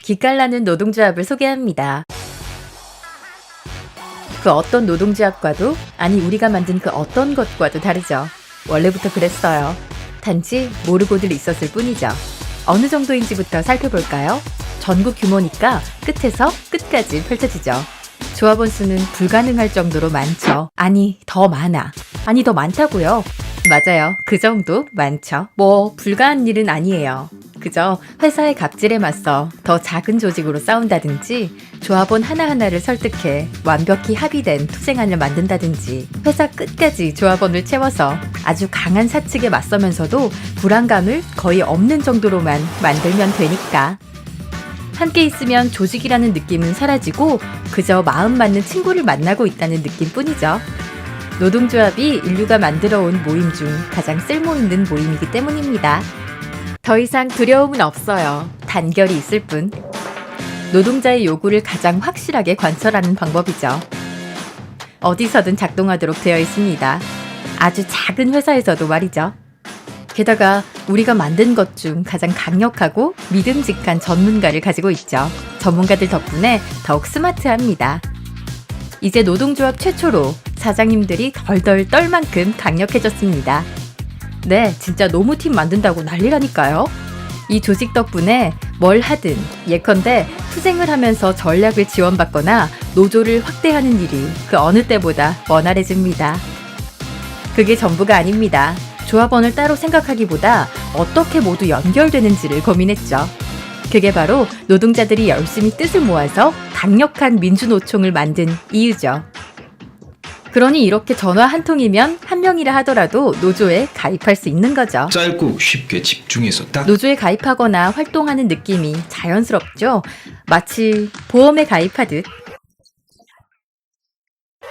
기깔나는 노동조합을 소개합니다. 그 어떤 노동조합과도, 아니 우리가 만든 그 어떤 것과도 다르죠. 원래부터 그랬어요. 단지 모르고들 있었을 뿐이죠. 어느 정도인지부터 살펴볼까요? 전국 규모니까 끝에서 끝까지 펼쳐지죠. 조합원 수는 불가능할 정도로 많죠. 아니 더 많아. 아니 더 많다고요. 맞아요. 그 정도 많죠. 뭐 불가한 일은 아니에요. 그저 회사의 갑질에 맞서 더 작은 조직으로 싸운다든지, 조합원 하나하나를 설득해 완벽히 합의된 투쟁안을 만든다든지, 회사 끝까지 조합원을 채워서 아주 강한 사측에 맞서면서도 불안감을 거의 없는 정도로만 만들면 되니까. 함께 있으면 조직이라는 느낌은 사라지고 그저 마음 맞는 친구를 만나고 있다는 느낌뿐이죠. 노동조합이 인류가 만들어온 모임 중 가장 쓸모있는 모임이기 때문입니다. 더 이상 두려움은 없어요. 단결이 있을 뿐. 노동자의 요구를 가장 확실하게 관철하는 방법이죠. 어디서든 작동하도록 되어 있습니다. 아주 작은 회사에서도 말이죠. 게다가 우리가 만든 것 중 가장 강력하고 믿음직한 전문가를 가지고 있죠. 전문가들 덕분에 더욱 스마트합니다. 이제 노동조합 최초로 사장님들이 덜덜 떨 만큼 강력해졌습니다. 네, 진짜 노무 팀 만든다고 난리라니까요. 이 조직 덕분에 뭘 하든, 예컨대 투쟁을 하면서 전략을 지원받거나 노조를 확대하는 일이 그 어느 때보다 원활해집니다. 그게 전부가 아닙니다. 조합원을 따로 생각하기보다 어떻게 모두 연결되는지를 고민했죠. 그게 바로 노동자들이 열심히 뜻을 모아서 강력한 민주노총을 만든 이유죠. 그러니 이렇게 전화 한 통이면 한 명이라 하더라도 노조에 가입할 수 있는 거죠. 짧고 쉽게 집중해서 딱. 노조에 가입하거나 활동하는 느낌이 자연스럽죠. 마치 보험에 가입하듯.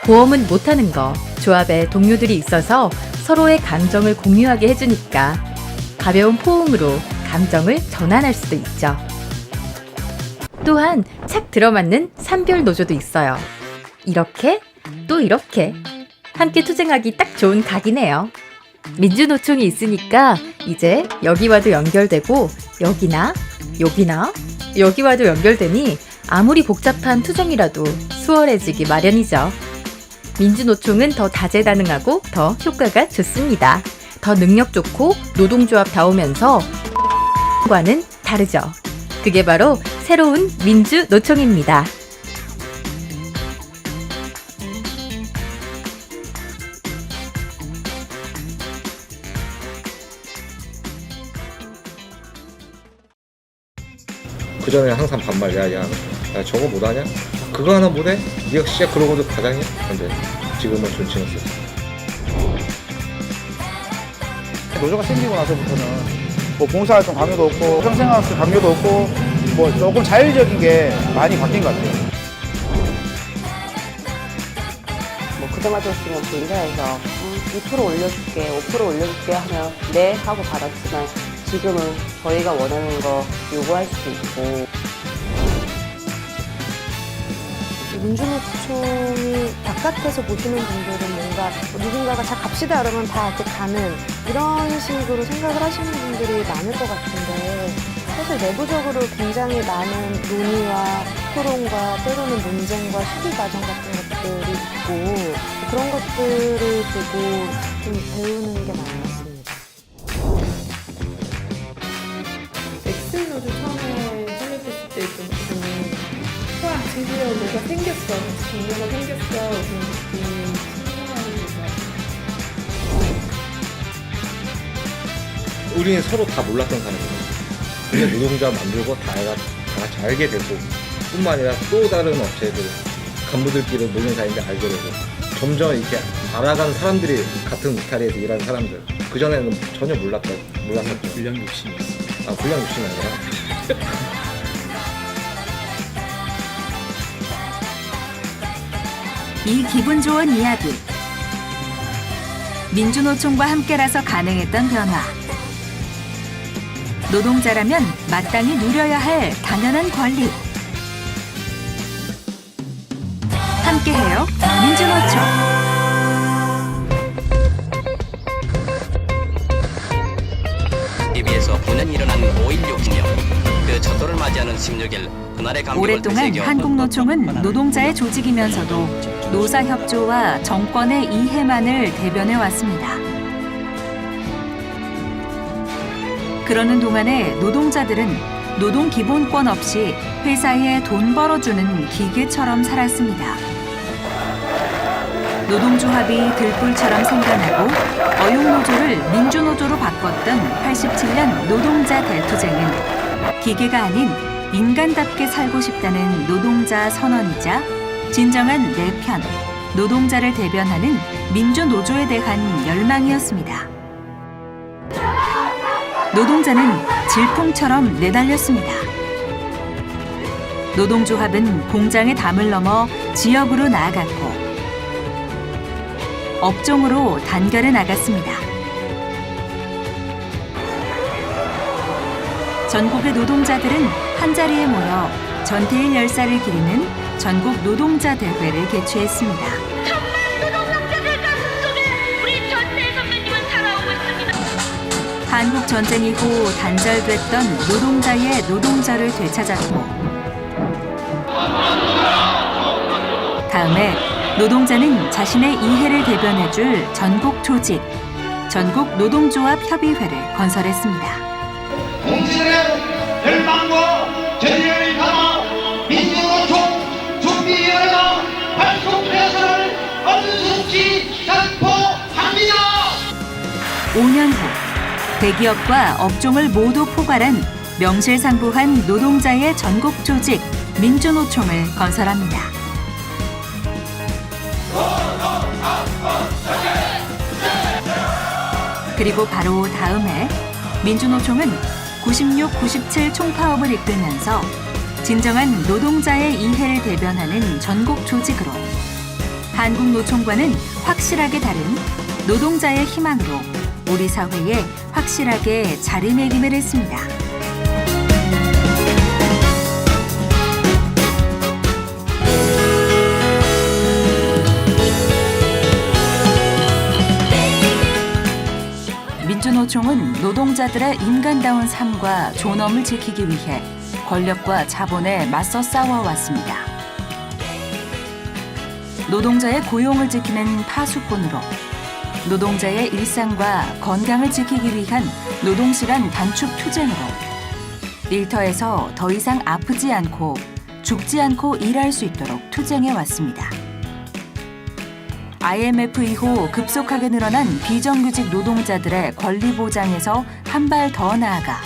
보험은 못하는 거, 조합에 동료들이 있어서 서로의 감정을 공유하게 해주니까 가벼운 포옹으로 감정을 전환할 수도 있죠. 또한 착 들어맞는 산별 노조도 있어요. 이렇게 또 이렇게 함께 투쟁하기 딱 좋은 각이네요. 민주노총이 있으니까 이제 여기와도 연결되고 여기나 여기와도 연결되니 아무리 복잡한 투쟁이라도 수월해지기 마련이죠. 민주노총은 더 다재다능하고 더 효과가 좋습니다. 더 능력 좋고 노동조합다우면서 과는 다르죠. 그게 바로 새로운 민주노총입니다. 그 전에 항상 반말, 야 저거 못하냐? 그거 하나 못해? 네가 진짜 그러고도 과장이야? 근데 지금은 존칭했어. 노조가 생기고 나서부터는 뭐 봉사활동 강요도 없고 평생학습 강요도 없고 뭐 조금 자율적인 게 많이 바뀐 것 같아요. 뭐 그때만 했으면 인사해서 2% 올려줄게, 5% 올려줄게 하면 네 하고 받았지만 지금은 저희가 원하는 거 요구할 수도 있고. 민주노총이 바깥에서 보시는 분들은 뭔가 누군가가 자 갑시다 그러면 다 이렇게 가는 이런 식으로 생각을 하시는 분들이 많을 것 같은데, 사실 내부적으로 굉장히 많은 논의와 토론과 때로는 논쟁과 수비 과정 같은 것들이 있고, 그런 것들을 보고 좀 배우는 게 많은 것 같습니다. 엑스노조 처음에 설립했을 때 좀 와 드디어 뭐가 생겼어, 동료가 생겼어, 그런 느낌 신선하는 게 좋았어요. 우리는 서로 다 몰랐던 사람이거든. 근데 노동자 만들고 다 같이 알게 되고, 뿐만 아니라 또 다른 업체들 간부들끼리 모이는 사이인데 알게 되고, 점점 이렇게 알아가는 사람들이 같은 울타리에서 일하는 사람들. 그 전에는 전혀 몰랐었죠. 불량 욕심이 있어. 아, 불량 욕심이 아니라 이 기분 좋은 이야기. 민주노총과 함께라서 가능했던 변화. 노동자라면 마땅히 누려야 할 당연한 권리. 함께해요. 민주노총. TV에서 9년 일어난 5.16 기념 그 첫돌을 맞이하는 16일 그날의 감격을 오랫동안 되새겨 한국노총은 노동자의 조직이면서도 노사협조와 정권의 이해만을 대변해 왔습니다. 그러는 동안에 노동자들은 노동 기본권 없이 회사에 돈 벌어주는 기계처럼 살았습니다. 노동조합이 들불처럼 생겨나고 어용노조를 민주노조로 바꿨던 87년 노동자 대투쟁은 기계가 아닌 인간답게 살고 싶다는 노동자 선언이자 진정한 내 편, 노동자를 대변하는 민주노조에 대한 열망이었습니다. 노동자는 질풍처럼 내달렸습니다. 노동조합은 공장의 담을 넘어 지역으로 나아갔고 업종으로 단결해 나갔습니다. 전국의 노동자들은 한자리에 모여 전태일 열사를 기리는 전국 노동자 대회를 개최했습니다. 노동상자들 가슴속에 우리 전태일 선배님은 살아오고 있습니다. 한국 전쟁 이후 단절됐던 노동자의 노동자를 되찾았고 다음에 노동자는 자신의 이해를 대변해줄 전국 조직, 전국 노동조합 협의회를 건설했습니다. 공신의 열망과 전열을 담아 민주노총 준비위원회가 발송 대사를 엄숙히 선포합니다. 5년 후 대기업과 업종을 모두 포괄한 명실상부한 노동자의 전국 조직 민주노총을 건설합니다. 그리고 바로 다음해 민주노총은 96, 97 총파업을 이끌면서 진정한 노동자의 이해를 대변하는 전국 조직으로 한국노총과는 확실하게 다른 노동자의 희망으로 우리 사회에 확실하게 자리매김을 했습니다. 민주노총은 노동자들의 인간다운 삶과 존엄을 지키기 위해 권력과 자본에 맞서 싸워왔습니다. 노동자의 고용을 지키는 파수꾼으로 노동자의 일상과 건강을 지키기 위한 노동시간 단축 투쟁으로 일터에서 더 이상 아프지 않고 죽지 않고 일할 수 있도록 투쟁해왔습니다. IMF 이후 급속하게 늘어난 비정규직 노동자들의 권리 보장에서 한 발 더 나아가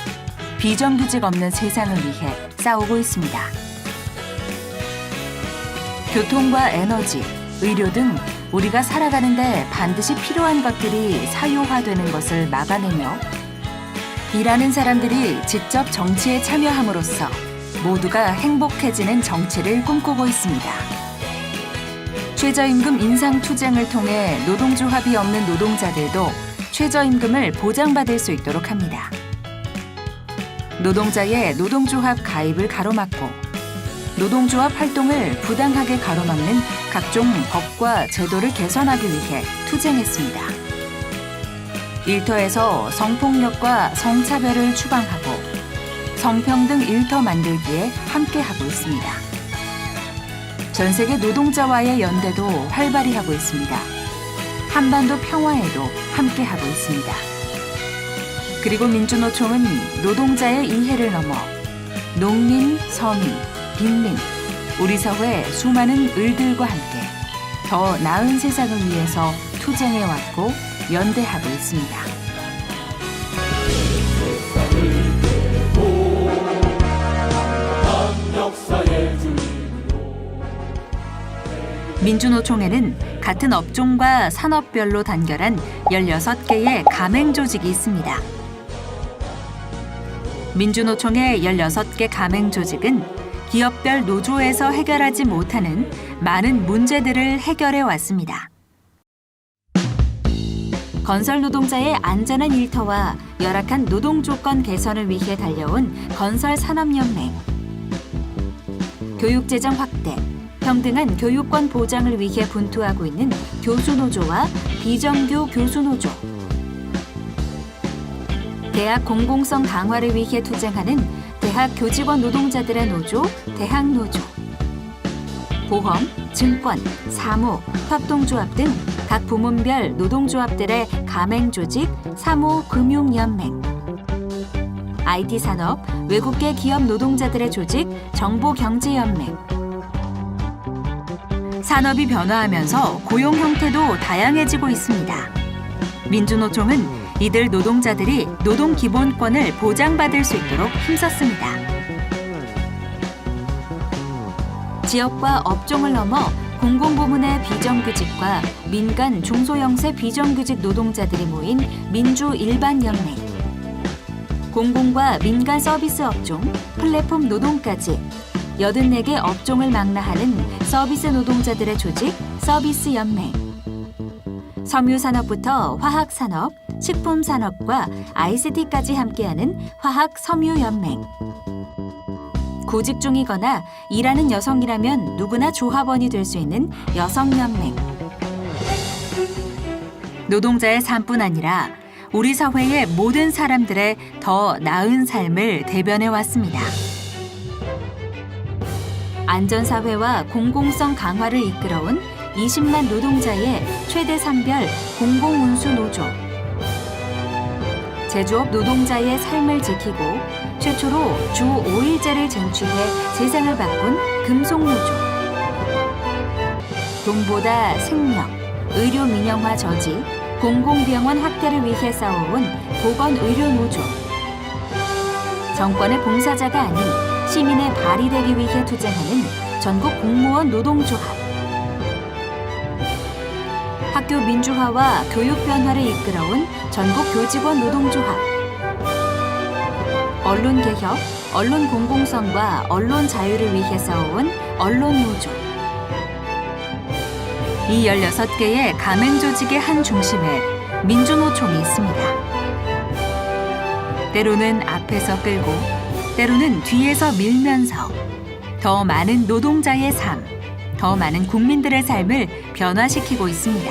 비정규직 없는 세상을 위해 싸우고 있습니다. 교통과 에너지, 의료 등 우리가 살아가는데 반드시 필요한 것들이 사유화되는 것을 막아내며 일하는 사람들이 직접 정치에 참여함으로써 모두가 행복해지는 정치를 꿈꾸고 있습니다. 최저임금 인상 투쟁을 통해 노동조합이 없는 노동자들도 최저임금을 보장받을 수 있도록 합니다. 노동자의 노동조합 가입을 가로막고 노동조합 활동을 부당하게 가로막는 각종 법과 제도를 개선하기 위해 투쟁했습니다. 일터에서 성폭력과 성차별을 추방하고 성평등 일터 만들기에 함께하고 있습니다. 전 세계 노동자와의 연대도 활발히 하고 있습니다. 한반도 평화에도 함께하고 있습니다. 그리고 민주노총은 노동자의 이해를 넘어 농민, 서민, 빈민, 우리 사회 수많은 을들과 함께 더 나은 세상을 위해서 투쟁해왔고 연대하고 있습니다. 민주노총에는 같은 업종과 산업별로 단결한 16개의 가맹 조직이 있습니다. 민주노총의 16개 가맹 조직은 기업별 노조에서 해결하지 못하는 많은 문제들을 해결해 왔습니다. 건설 노동자의 안전한 일터와 열악한 노동 조건 개선을 위해 달려온 건설산업연맹. 교육재정 확대, 평등한 교육권 보장을 위해 분투하고 있는 교수노조와 비정규 교수노조. 대학 공공성 강화를 위해 투쟁하는 대학 교직원 노동자들의 노조, 대학노조. 보험, 증권, 사무, 협동조합 등 각 부문별 노동조합들의 가맹조직, 사무금융연맹. IT산업, 외국계 기업 노동자들의 조직, 정보경제연맹. 산업이 변화하면서 고용 형태도 다양해지고 있습니다. 민주노총은 이들 노동자들이 노동기본권을 보장받을 수 있도록 힘썼습니다. 지역과 업종을 넘어 공공부문의 비정규직과 민간 중소형세 비정규직 노동자들이 모인 민주일반연맹. 공공과 민간 서비스 업종, 플랫폼 노동까지 84개 업종을 망라하는 서비스 노동자들의 조직, 서비스연맹. 섬유산업부터 화학산업, 식품산업과 ICT까지 함께하는 화학섬유연맹. 구직 중이거나 일하는 여성이라면 누구나 조합원이 될 수 있는 여성연맹. 노동자의 삶뿐 아니라 우리 사회의 모든 사람들의 더 나은 삶을 대변해 왔습니다. 안전사회와 공공성 강화를 이끌어온 20만 노동자의 최대 산별 공공운수노조. 제조업 노동자의 삶을 지키고 최초로 주 5일제를 쟁취해 세상을 바꾼 금속노조. 돈보다 생명, 의료 민영화 저지, 공공병원 확대를 위해 싸워온 보건의료노조. 정권의 봉사자가 아닌 시민의 발이 되기 위해 투쟁하는 전국 공무원 노동조합. 학교 민주화와 교육 변화를 이끌어온 전국 교직원 노동조합. 언론개혁, 언론 공공성과 언론 자유를 위해 싸워온 언론노조. 이 16개의 가맹조직의 한 중심에 민주노총이 있습니다. 때로는 앞에서 끌고, 때로는 뒤에서 밀면서 더 많은 노동자의 삶, 더 많은 국민들의 삶을 변화시키고 있습니다.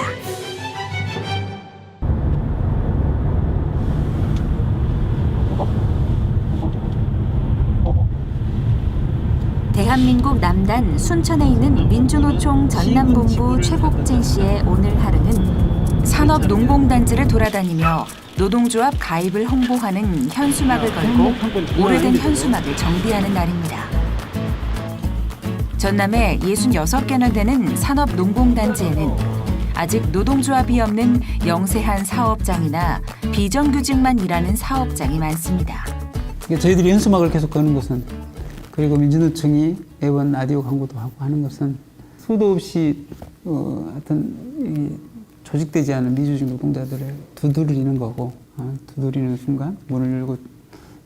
대한민국 남단 순천에 있는 민주노총 전남본부 최복진 씨의 오늘 하루는 산업농공단지를 돌아다니며 노동조합 가입을 홍보하는 현수막을 걸고 오래된 현수막을 정비하는 날입니다. 전남에 66개나 되는 산업농공단지에는 아직 노동조합이 없는 영세한 사업장이나 비정규직만 일하는 사업장이 많습니다. 저희들이 현수막을 계속 거는 것은, 그리고 민주노총이 매번 라디오 광고도 하고 하는 것은 수도 없이 하여튼 조직되지 않은 미조직 노동자들을 두드리는 거고, 두드리는 순간 문을 열고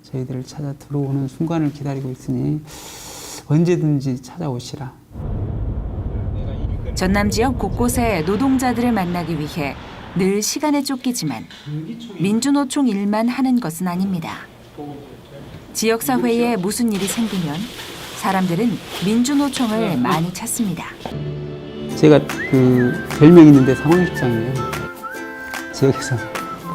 저희들을 찾아 들어오는 순간을 기다리고 있으니 언제든지 찾아오시라. 전남 지역 곳곳에 노동자들을 만나기 위해 늘 시간에 쫓기지만 민주노총 일만 하는 것은 아닙니다. 지역사회에 무슨 일이 생기면 사람들은 민주노총을 많이 찾습니다. 제가 그 별명이 있는데 상황실장이에요. 지역에서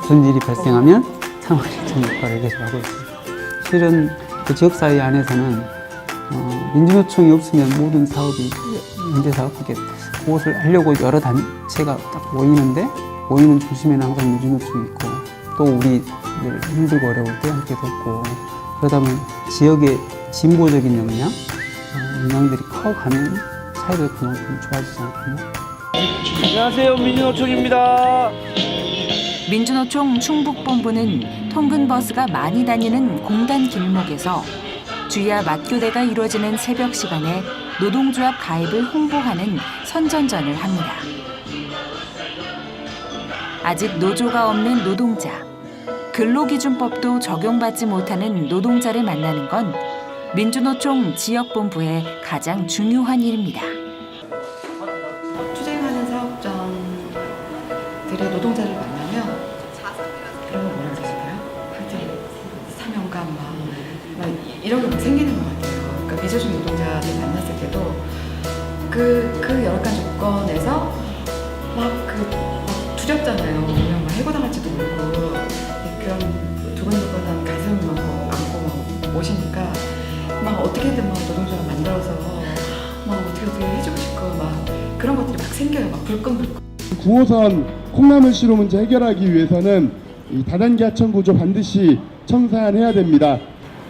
무슨 일이 발생하면 상황실장 역할을 계속 하고 있습니다. 실은 그 지역사회 안에서는 민주노총이 없으면 모든 사업이 현대사업 그것을 하려고 여러 단체가 딱 모이는데 모이는 중심에는 항상 민주노총이 있고, 또 우리들 힘들고 어려울 때 함께 돕고, 그러다 보면 지역의 진보적인 영향들이 커가면 사회도 그만큼 좋아지지 않거든요. 안녕하세요, 민주노총입니다. 민주노총 충북본부는 통근버스가 많이 다니는 공단 길목에서 주야 맞교대가 이루어지는 새벽 시간에 노동조합 가입을 홍보하는 선전전을 합니다. 아직 노조가 없는 노동자, 근로기준법도 적용받지 못하는 노동자를 만나는 건 민주노총 지역본부의 가장 중요한 일입니다. 투쟁하는 사업장들의 노동자를 만나면 그런 거 뭐라고 하실까요? 하여튼 사명감 막 이런 게 생기는 것 같아요. 그러니까 미소중 노동자들 만났을 때도 그 여러 가지 조건에서 막 두렵잖아요. 그냥 막 해고당할지도 모르고 그런 두근두근한 가슴을 막 안고 막 오시니까 막 어떻게든 막 노동자를 만들어서 막 어떻게 해주고 싶고 막 그런 것들이 막 생겨요. 막 불끈불끈. 9호선 콩나물시로 문제 해결하기 위해서는 이 다단계 하청 구조 반드시 청산해야 됩니다.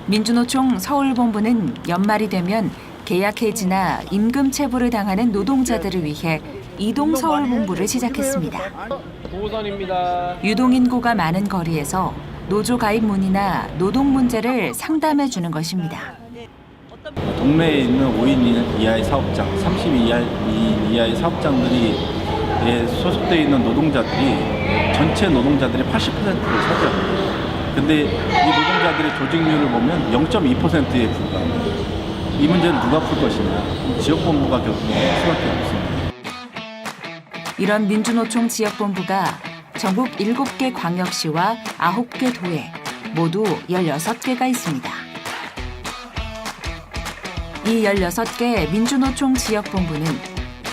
민주노총 서울본부는 연말이 되면 계약 해지나 임금 체불을 당하는 노동자들을 위해 이동 서울본부를 시작했습니다. 유동 인구가 많은 거리에서 노조 가입 문의나 노동 문제를 상담해 주는 것입니다. 동네에 있는 5인 이하의 사업장, 32인 이하의 사업장들이 소속되어 있는 노동자들이 전체 노동자들의 80%를 차지합니다. 근데 이 노동자들의 조직률을 보면 0.2%에 불과합니다. 이 문제를 누가 풀 것이냐? 지역본부가 겪을 수밖에 없습니다. 이런 민주노총 지역본부가 전국 7개 광역시와 9개 도에 모두 16개가 있습니다. 이 16개 민주노총 지역본부는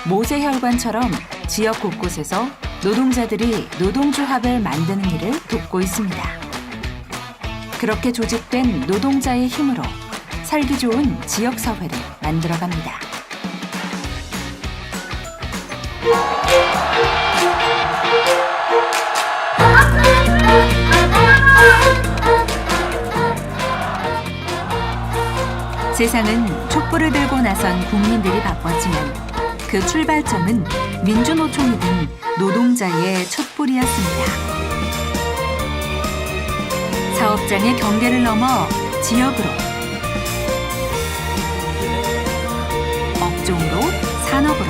모세혈관처럼 지역 곳곳에서 노동자들이 노동조합을 만드는 일을 돕고 있습니다. 그렇게 조직된 노동자의 힘으로 살기 좋은 지역사회를 만들어갑니다. 세상은 촛불을 들고 나선 국민들이 바빴지만 그 출발점은 민주노총이 든 노동자의 촛불이었습니다. 사업장의 경계를 넘어 지역으로, 업종으로, 산업으로,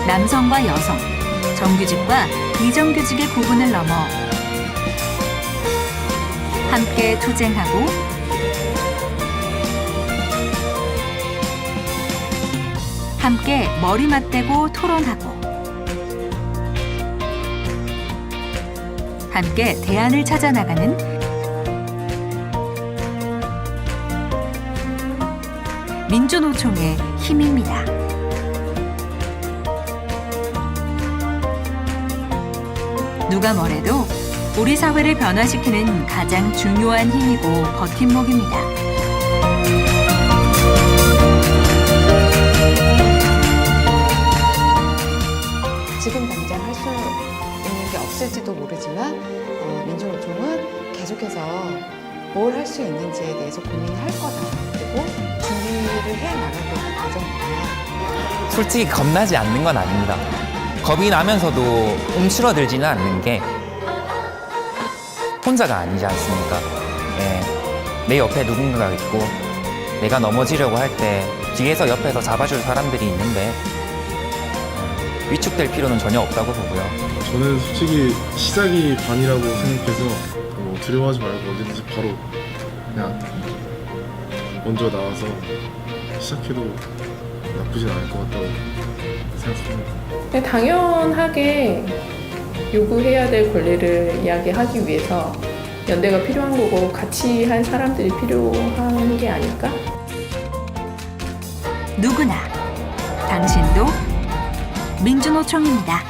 남성과 여성, 정규직과 비정규직의 구분을 넘어 함께 투쟁하고 함께 머리 맞대고 토론하고 함께 대안을 찾아 나가는 민주노총의 힘입니다. 누가 뭐래도 우리 사회를 변화시키는 가장 중요한 힘이고 버팀목입니다. 지금 당장 할 수 있는 게 없을지도 모르지만 민주노총은 계속해서 뭘 할 수 있는지에 대해서 고민을 할 거다. 그리고 준비를 해 나가고 있는 과정입니다. 솔직히 겁나지 않는 건 아닙니다. 겁이 나면서도 움츠러들지는 않는 게 혼자가 아니지 않습니까? 예, 내 옆에 누군가가 있고 내가 넘어지려고 할 때 뒤에서 옆에서 잡아줄 사람들이 있는데 위축될 필요는 전혀 없다고 보고요. 저는 솔직히 시작이 반이라고 생각해서 두려워하지 말고 언제든지 바로 그냥 먼저 나와서 시작해도 나쁘진 않을 것 같다고 생각합니다. 네, 당연하게 요구해야 될 권리를 이야기하기 위해서 연대가 필요한 거고 같이 할 사람들이 필요한 게 아닐까? 누구나, 당신도 민주노총입니다.